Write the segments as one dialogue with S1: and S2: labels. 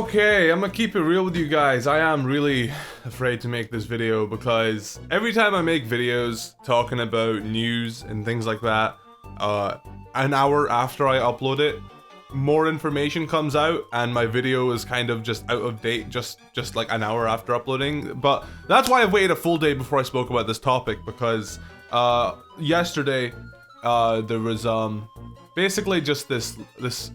S1: Okay, I'm gonna keep it real with you guys. I am really afraid to make this video because every time I make videos talking about news and things like that, an hour after I upload it, more information comes out and my video is kind of just out of date just like an hour after uploading. But that's why I've waited a full day before I spoke about this topic, because yesterday there was basically just this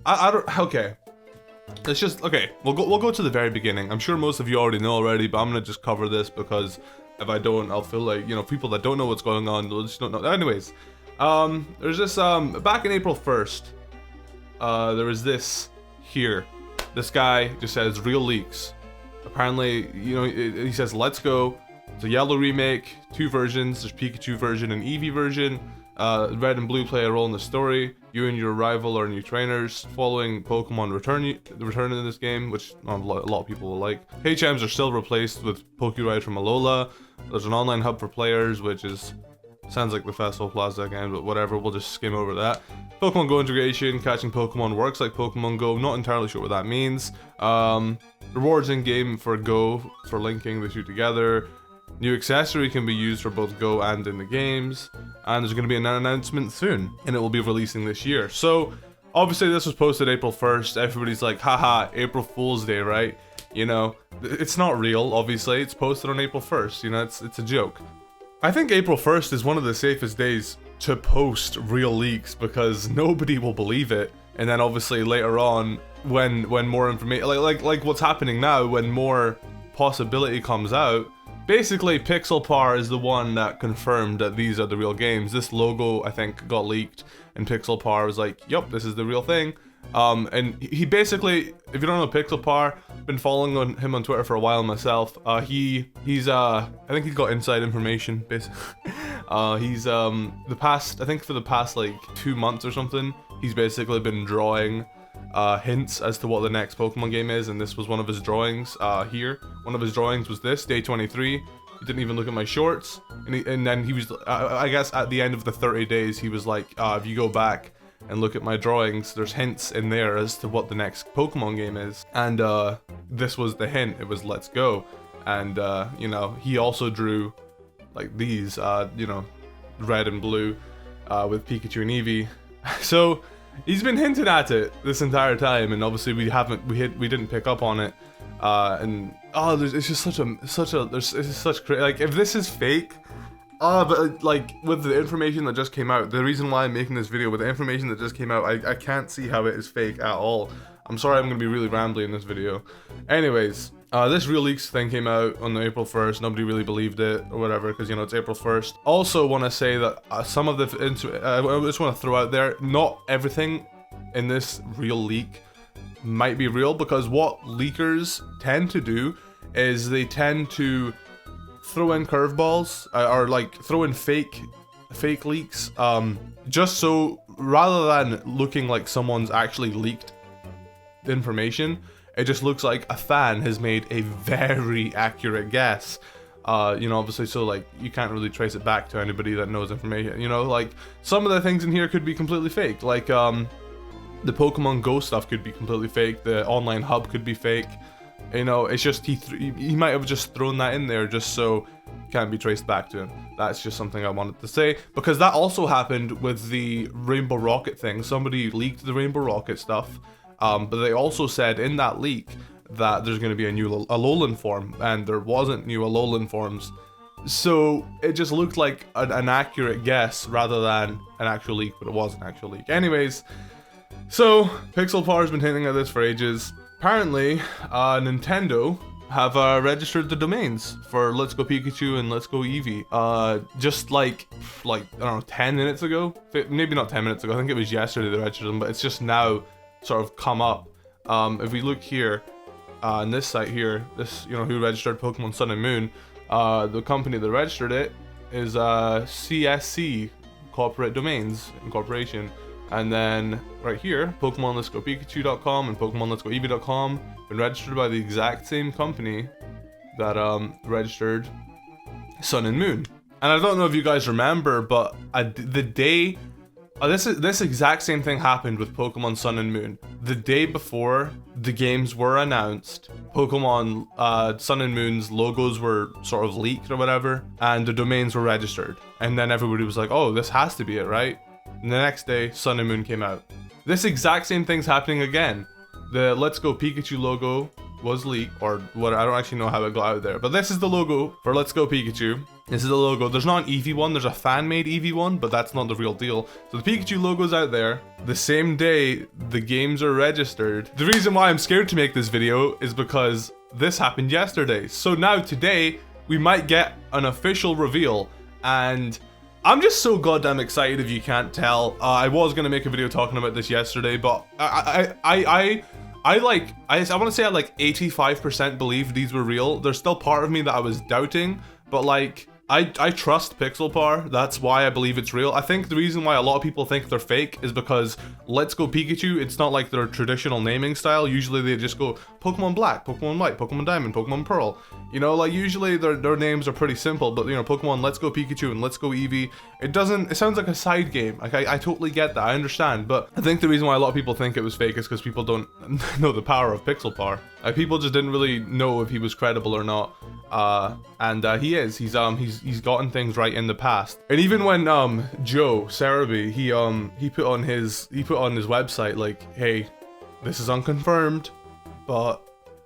S1: I don't, okay. It's just, okay, we'll go to the very beginning. I'm sure most of you already know already, but I'm gonna just cover this because if I don't, I'll feel like, you know, people that don't know what's going on, they'll just don't know. Anyways, there's this, back in April 1st, there was this here. This guy just says, real leaks. Apparently, you know, he says, let's go. It's a yellow remake, 2 versions. There's Pikachu version and Eevee version. Red and blue play a role in the story. You and your rival are new trainers following Pokemon return in this game, which a lot of people will like. HMs are still replaced with Pokéride from Alola. There's an online hub for players, which sounds like the Festival Plaza again, but whatever, we'll just skim over that. Pokemon Go integration, catching Pokemon works like Pokemon Go, not entirely sure what that means. Rewards in game for Go for linking the two together. New accessory can be used for both Go and in the games, and there's going to be an announcement soon, and it will be releasing this year. So, obviously this was posted April 1st, everybody's like, haha, April Fool's Day, right? You know, it's not real, obviously, it's posted on April 1st, you know, it's a joke. I think April 1st is one of the safest days to post real leaks, because nobody will believe it, and then obviously later on, when more information, like what's happening now, when more possibility comes out, basically, Pixelpar is the one that confirmed that these are the real games. This logo, I think, got leaked, and Pixelpar was like, yup, this is the real thing. And he basically, if you don't know Pixelpar, been following him on Twitter for a while myself. I think he's got inside information, basically. For the past like 2 months or something, he's basically been drawing hints as to what the next Pokemon game is, and this was one of his drawings here. One of his drawings was this, day 23. He didn't even look at my shorts, and then he was, I guess at the end of the 30 days, he was like, if you go back and look at my drawings, there's hints in there as to what the next Pokemon game is. And this was the hint, it was Let's Go. And, you know, he also drew like these, you know, red and blue with Pikachu and Eevee. So, he's been hinting at it this entire time, and obviously we didn't pick up on it, and it's just like, if this is fake, but like with the information that just came out, the reason why I'm making this video with the information that just came out, I can't see how it is fake at all. I'm sorry, I'm gonna be really rambly in this video. Anyways, this real leaks thing came out on April 1st. Nobody really believed it or whatever, because, you know, it's April 1st. Also want to say that some of the I just want to throw out there, not everything in this real leak might be real, because what leakers tend to do is they tend to throw in curveballs, or like throw in fake leaks, just so rather than looking like someone's actually leaked the information, it just looks like a fan has made a very accurate guess. You know, obviously, so like you can't really trace it back to anybody that knows information. You know, like some of the things in here could be completely fake. Like the Pokemon Go stuff could be completely fake. The online hub could be fake. You know, it's just he might have just thrown that in there just so it can't be traced back to him. That's just something I wanted to say, because that also happened with the Rainbow Rocket thing. Somebody leaked the Rainbow Rocket stuff. But they also said in that leak that there's going to be a new Alolan form, and there wasn't new Alolan forms. So it just looked like an accurate guess rather than an actual leak, but it was an actual leak. Anyways, so Pixelpar has been hinting at this for ages. Apparently, Nintendo have registered the domains for Let's Go Pikachu and Let's Go Eevee. Just like I don't know, 10 minutes ago? Maybe not 10 minutes ago, I think it was yesterday they registered them, but it's just now sort of come up. If we look here on this site here, this, you know, who registered Pokemon Sun and Moon, the company that registered it is CSC Corporate Domains Incorporation. And then right here, Pokemon Let's Go Pikachu.com and Pokemon Let's Go Eevee.com been registered by the exact same company that registered Sun and Moon. And I don't know if you guys remember, but the day This exact same thing happened with Pokemon Sun and Moon. The day before the games were announced, Pokemon Sun and Moon's logos were sort of leaked or whatever, and the domains were registered. And then everybody was like, oh, this has to be it, right? And the next day, Sun and Moon came out. This exact same thing's happening again. The Let's Go Pikachu logo was leaked, or what, I don't actually know how it got out there, but this is the logo for Let's Go Pikachu. This is the logo. There's not an Eevee one, there's a fan-made Eevee one, but that's not the real deal. So the Pikachu logo's out there. The same day the games are registered. The reason why I'm scared to make this video is because this happened yesterday. So now today, we might get an official reveal, and I'm just so goddamn excited if you can't tell. I was gonna make a video talking about this yesterday, but I want to say I like 85% believe these were real. There's still part of me that I was doubting, but like, I trust Pixelpar. That's why I believe it's real. I think the reason why a lot of people think they're fake is because Let's Go Pikachu, it's not like their traditional naming style. Usually they just go Pokemon Black, Pokemon White, Pokemon Diamond, Pokemon Pearl. You know, like usually their names are pretty simple, but you know, Pokemon Let's Go Pikachu and Let's Go Eevee, it sounds like a side game. Like I totally get that, I understand, but I think the reason why a lot of people think it was fake is because people don't know the power of Pixelpar. People just didn't really know if he was credible or not. And he is. He's gotten things right in the past. And even when Joe Cerebi, he put on his website like, hey, this is unconfirmed, but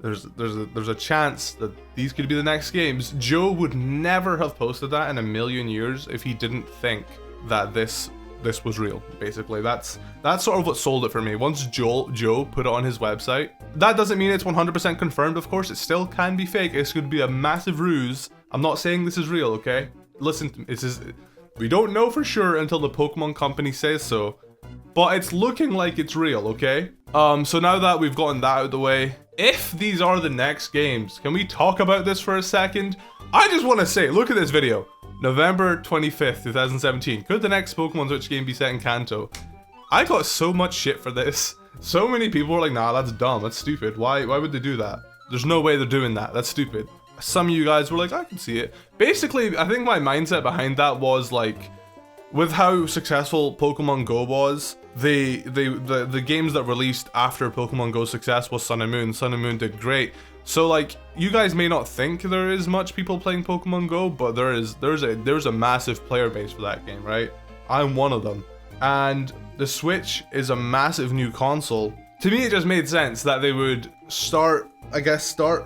S1: there's a chance that these could be the next games. Joe would never have posted that in a million years if he didn't think that this was real. Basically, that's sort of what sold it for me. Once Joe put it on his website, that doesn't mean it's 100% confirmed. Of course, it still can be fake. It could be a massive ruse. I'm not saying this is real, okay? Listen to me. We don't know for sure until the Pokemon company says so, but it's looking like it's real, okay? So now that we've gotten that out of the way, if these are the next games, can we talk about this for a second? I just want to say, look at this video. November 25th, 2017. Could the next Pokemon Switch game be set in Kanto? I got so much shit for this. So many people were like, nah, that's dumb, that's stupid. Why would they do that? There's no way they're doing that, that's stupid. Some of you guys were like, I can see it. Basically, I think my mindset behind that was like, with how successful Pokemon Go was, the games that released after Pokemon Go's success was Sun and Moon. Sun and Moon did great. So like, you guys may not think there is much people playing Pokemon Go, but there's a massive player base for that game, right? I'm one of them. And the Switch is a massive new console. To me, it just made sense that they would start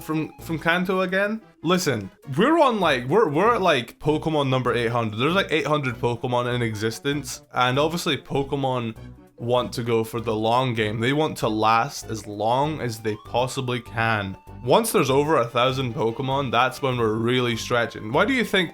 S1: from Kanto again. Listen, we're at like Pokemon number 800. There's like 800 Pokemon in existence, and obviously Pokemon want to go for the long game. They want to last as long as they possibly can. Once there's over 1,000 Pokemon, that's when we're really stretching. Why do you think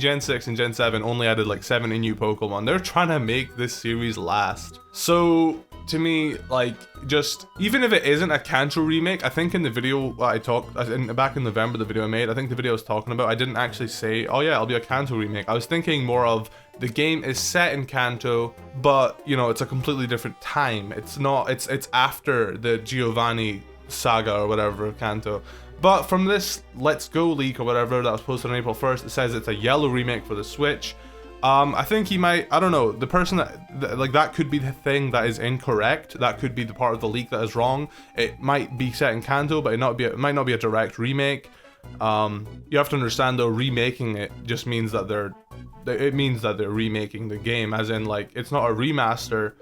S1: Gen 6 and Gen 7 only added like 70 new Pokemon? They're trying to make this series last. So to me, like, just even if it isn't a Kanto remake, I think in the video I talked back in November, the video I made, I think the video I was talking about, I didn't actually say, oh yeah, it'll be a Kanto remake. I was thinking more of the game is set in Kanto, but you know, it's a completely different time. It's after the Giovanni saga or whatever of Kanto. But from this Let's Go leak or whatever that was posted on April 1st, it says it's a yellow remake for the Switch. I think he might, I don't know, the person that could be the thing that is incorrect. That could be the part of the leak that is wrong. It might be set in Kanto, but it might not be a direct remake. You have to understand though, remaking it just means that they're remaking the game, as in like, it's not a remaster.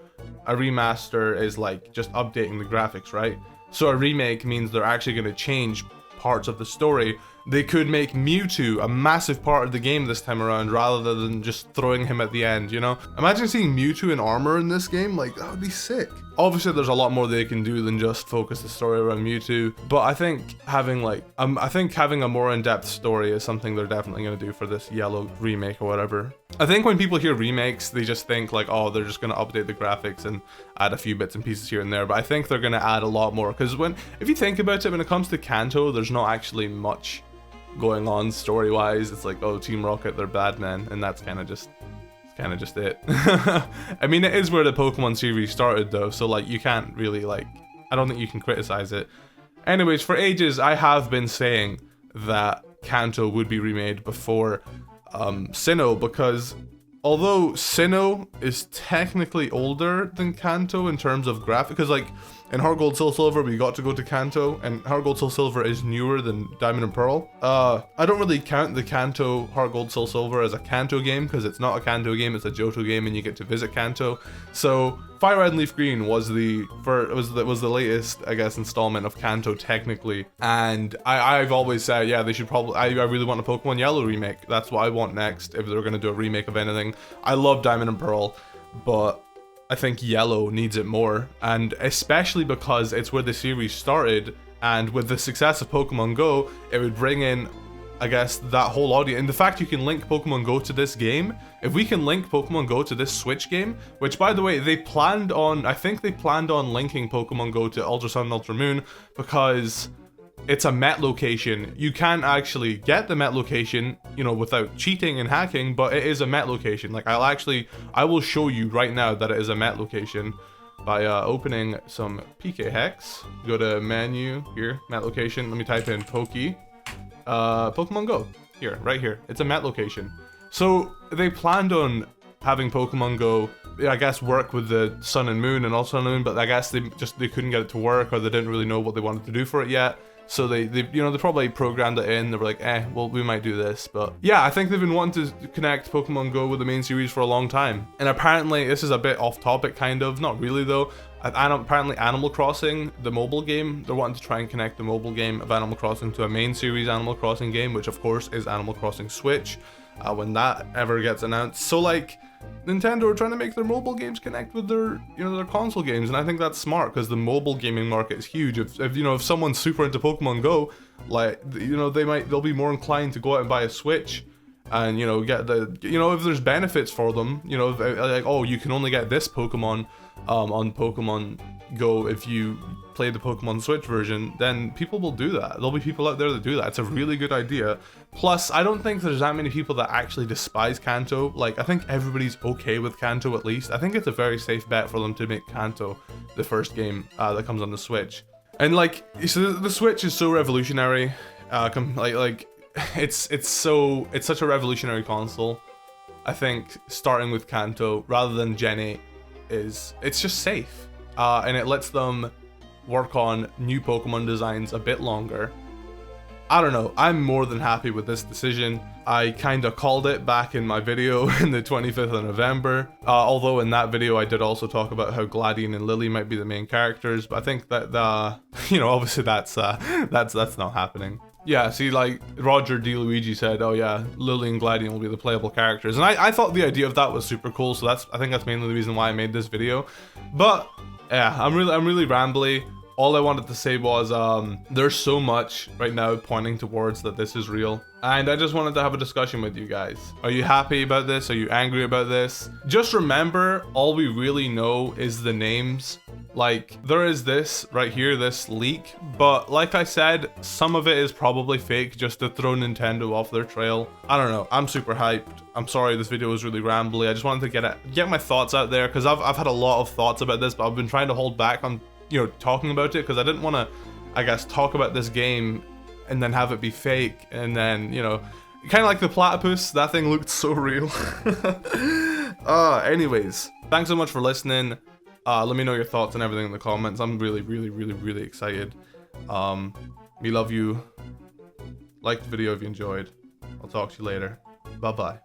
S1: A remaster is like just updating the graphics, right? So a remake means they're actually going to change parts of the story. They could make Mewtwo a massive part of the game this time around, rather than just throwing him at the end, you know? Imagine seeing Mewtwo in armor in this game, like, that would be sick. Obviously, there's a lot more they can do than just focus the story around Mewtwo, but I think having a more in-depth story is something they're definitely going to do for this yellow remake or whatever. I think when people hear remakes, they just think like, oh, they're just going to update the graphics and add a few bits and pieces here and there, but I think they're going to add a lot more, because if you think about it, when it comes to Kanto, there's not actually much going on story-wise. It's like, oh, Team Rocket, they're bad men, and that's kind of just it. I mean, it is where the Pokemon series started though, so like, you can't really like, I don't think you can criticize it. Anyways, for ages I have been saying that Kanto would be remade before Sinnoh, because although Sinnoh is technically older than Kanto in terms of graphic, because like in Heart Gold Soul Silver we got to go to Kanto, and Heart Gold Soul Silver is newer than Diamond and Pearl. I don't really count the Kanto Heart Gold Soul Silver as a Kanto game, because it's not a Kanto game, it's a Johto game, and you get to visit Kanto. So Fire Red and Leaf Green was the latest, I guess, installment of Kanto technically, and I've always said, yeah, they should probably, I really want a Pokemon Yellow remake. That's what I want next if they're gonna do a remake of anything. I love Diamond and Pearl, but I think Yellow needs it more, and especially because it's where the series started, and with the success of Pokemon Go, it would bring in, I guess, that whole audience. And the fact you can link Pokemon Go to this game, if we can link Pokemon Go to this Switch game, which by the way, I think they planned on linking Pokemon Go to Ultra Sun and Ultra Moon, because it's a Met location. You can't actually get the Met location, you know, without cheating and hacking, but it is a Met location. Like, I will show you right now that it is a Met location by opening some PK Hex. Go to menu here, Met location. Let me type in Pokemon Go. Here, right here. It's a Met location. So they planned on having Pokemon Go, I guess, work with the Sun and Moon and all Sun and Moon, but I guess they couldn't get it to work, or they didn't really know what they wanted to do for it yet. So they probably programmed it in. They were like, well, we might do this. But yeah, I think they've been wanting to connect Pokemon Go with the main series for a long time. And apparently, this is a bit off topic, kind of. Not really, though. Apparently, Animal Crossing, the mobile game, they're wanting to try and connect the mobile game of Animal Crossing to a main series Animal Crossing game, which of course is Animal Crossing Switch, when that ever gets announced. So like, Nintendo are trying to make their mobile games connect with their, their console games, and I think that's smart, because the mobile gaming market is huge. If someone's super into Pokemon Go, like, they'll be more inclined to go out and buy a Switch, and get if there's benefits for them, like, oh, you can only get this Pokemon on Pokemon Go if you play the Pokemon Switch version, then people will do that. There'll be people out there that do that. It's a really good idea. Plus, I don't think there's that many people that actually despise Kanto. Like, I think everybody's okay with Kanto, at least. I think it's a very safe bet for them to make Kanto the first game that comes on the Switch. And like, so the Switch is so revolutionary. It's such a revolutionary console. I think starting with Kanto rather than Gen 8 it's just safe, and it lets them work on new Pokemon designs a bit longer. I don't know, I'm more than happy with this decision. I kinda called it back in my video in the 25th of November, although in that video I did also talk about how Gladion and Lily might be the main characters, but I think that obviously that's not happening. Yeah, see, like, Roger D. Luigi said, oh yeah, Lily and Gladion will be the playable characters, and I thought the idea of that was super cool, so I think that's mainly the reason why I made this video. But yeah, I'm really rambly. All I wanted to say was, there's so much right now pointing towards that this is real. And I just wanted to have a discussion with you guys. Are you happy about this? Are you angry about this? Just remember, all we really know is the names. Like, there is this right here, this leak. But like I said, some of it is probably fake just to throw Nintendo off their trail. I don't know. I'm super hyped. I'm sorry this video was really rambly. I just wanted to get my thoughts out there, because I've had a lot of thoughts about this, but I've been trying to hold back on talking about it, because I didn't want to, I guess, talk about this game and then have it be fake, and then, kind of like the platypus, that thing looked so real. Anyways, thanks so much for listening. Let me know your thoughts and everything in the comments. I'm really excited. We love you. Like the video if you enjoyed. I'll talk to you later. Bye-bye.